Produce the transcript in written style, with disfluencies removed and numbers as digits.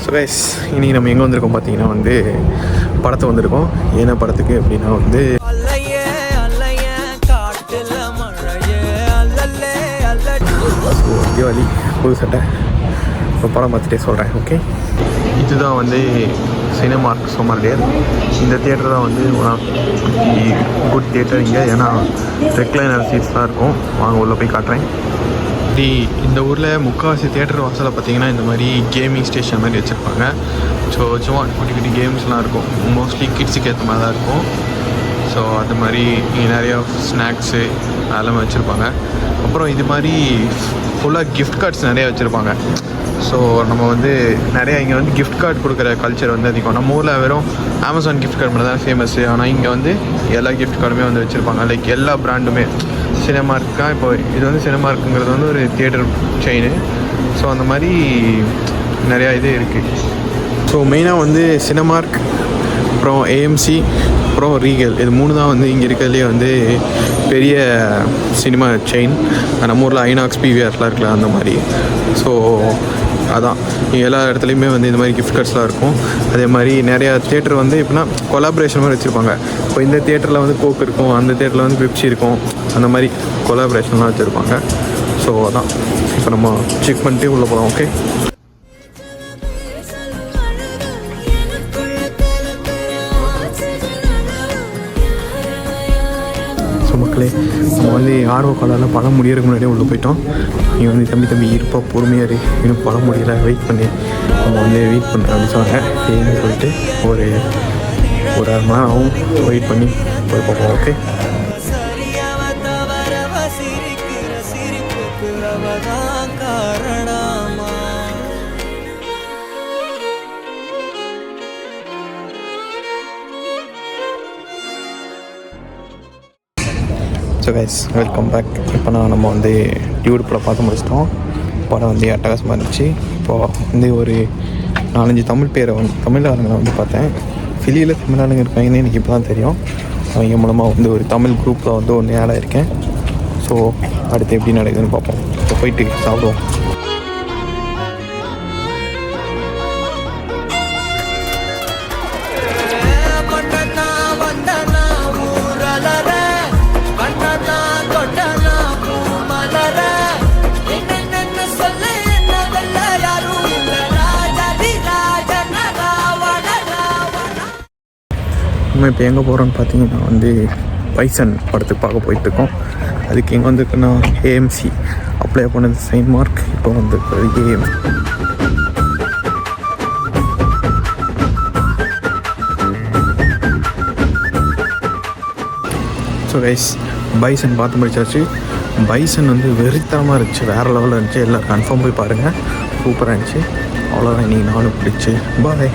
So guys, இன்றைக்கி நம்ம எங்கே வந்திருக்கோம் பார்த்தீங்கன்னா வந்து படத்தை வந்திருக்கோம். என்ன படத்துக்கு அப்படின்னா வந்து தீபாவளி புது சட்டை. இப்போ படம் பார்த்துட்டே சொல்கிறேன். ஓகே, இதுதான் வந்து சினிமார்க் சோமர்லியர். இந்த தியேட்டர் தான் வந்து குட் தியேட்டர் இங்கே. ஏன்னா ரெக்லைனர் சீட்ஸ்லாம் இருக்கும். வாங்க உள்ளே போய் காட்டுறேன். இந்த ஊரில் முக்கால்வாசி தியேட்டர் வாசலில் பார்த்தீங்கன்னா இந்த மாதிரி கேமிங் ஸ்டேஷன் மாதிரி வச்சுருப்பாங்க. ஸோ சும்மா குட்டி குட்டி கேம்ஸ்லாம் இருக்கும். மோஸ்ட்லி கிட்ஸுக்கு ஏற்ற மாதிரி தான் இருக்கும். ஸோ அது மாதிரி இங்கே நிறையா ஸ்நாக்ஸு அதெல்லாம் வச்சுருப்பாங்க. அப்புறம் இது மாதிரி ஃபுல்லாக கிஃப்ட் கார்ட்ஸ் நிறையா வச்சுருப்பாங்க. ஸோ நம்ம வந்து நிறையா இங்கே வந்து கிஃப்ட் கார்டு கொடுக்குற கல்ச்சர் வந்து அதிகம். நம்ம ஊரில் வெறும் அமேசான் கிஃப்ட் கார்டு மட்டும் தான் ஃபேமஸ்ஸு. ஆனால் இங்கே வந்து எல்லா கிஃப்ட் கார்டுமே வந்து வச்சுருப்பாங்க. லைக் எல்லா ப்ராண்டுமே. சினிமார்க்கா இப்போ இது வந்து சினிமார்க்குங்கிறது வந்து ஒரு தியேட்டர் செயின். ஸோ அந்த மாதிரி நிறையா இது இருக்குது. ஸோ மெயினாக வந்து சினிமார்க், அப்புறம் ஏஎம்சி, அப்புறம் ரீகல், இது 3 தான் வந்து இங்கே இருக்கிறதுலே வந்து பெரிய சினிமா செயின். நம்ம ஊரில் ஐநாக்ஸ், பிவிஆர்லாம் இருக்குல்ல, அந்த மாதிரி. ஸோ அதான் எல்லா இடத்துலையுமே வந்து இந்த மாதிரி கிஃப்ட் கார்ட்ஸ்லாம் இருக்கும். அதே மாதிரி நிறையா தியேட்டர் வந்து எப்படின்னா கொலாபரேஷன் மாதிரி வச்சுருப்பாங்க. இப்போ இந்த தியேட்டரில் வந்து கோக் இருக்கும், அந்த தியேட்டரில் வந்து பெப்சி இருக்கும். அந்த மாதிரி கொலாபரேஷன்லாம் வச்சுருப்பாங்க. ஸோ அதான் இப்போ நம்ம செக் பண்ணிட்டு உள்ளே போகலாம். ஓகே, மக்களே, நம்ம வந்து ஆர்வ காலால் படம் முடியறதுக்கு முன்னாடியே உள்ளே போயிட்டோம். நீ வந்து தம்பி இருப்பா, பொறுமையாக இரு, இன்னும் படம் முடியல, வெயிட் பண்ணி நம்ம வந்து வெயிட் பண்ணுறோம் அப்படின்னு சொன்னாங்க. ஏன்னு சொல்லிட்டு ஒரு 1/2 மணி நேரம் ஆகும். வெயிட் பண்ணி போய் பார்ப்போம். Okay, so guys, welcome back. இப்போ நம்ம வந்து டியூட் படம் பார்த்து முடிச்சிட்டோம். படம் வந்து அட்டகாசமாக இருந்துச்சு. இப்போது வந்து ஒரு 4-5 தமிழ் ஆளுங்களை வந்து பார்த்தேன். ஃபிலியில் தமிழ் ஆளுங்க இருக்காங்கன்னு எனக்கு இப்போ தான் தெரியும். அவங்க மூலமாக வந்து ஒரு தமிழ் குரூப்பில் வந்து ஒன்று ஆடாக இருக்கேன். ஸோ அடுத்து எப்படி நடக்குதுன்னு பார்ப்போம். இப்போ போயிட்டு சாப்பிடுவோம். நம்ம இப்போ எங்கே போகிறோன்னு பார்த்தீங்கன்னா வந்து பைசன் படத்துக்கு பார்க்க போயிட்டுருக்கோம். அதுக்கு எங்கே வந்துருக்குன்னா ஏஎம்சி அப்ளை பண்ணது சினிமார்க். இப்போ வந்து ஏஎம். ஸோ கைஸ், பைசன் பார்த்து முடிச்சாச்சு. பைசன் வந்து வெறித்தனமாக இருந்துச்சு, வேறு லெவலில் இருந்துச்சு. எல்லோரும் கன்ஃபார்ம் போய் பாருங்கள், சூப்பராக இருந்துச்சு. அவ்வளோதான், இன்றைக்கி நானும் பிடிச்சி பாய்.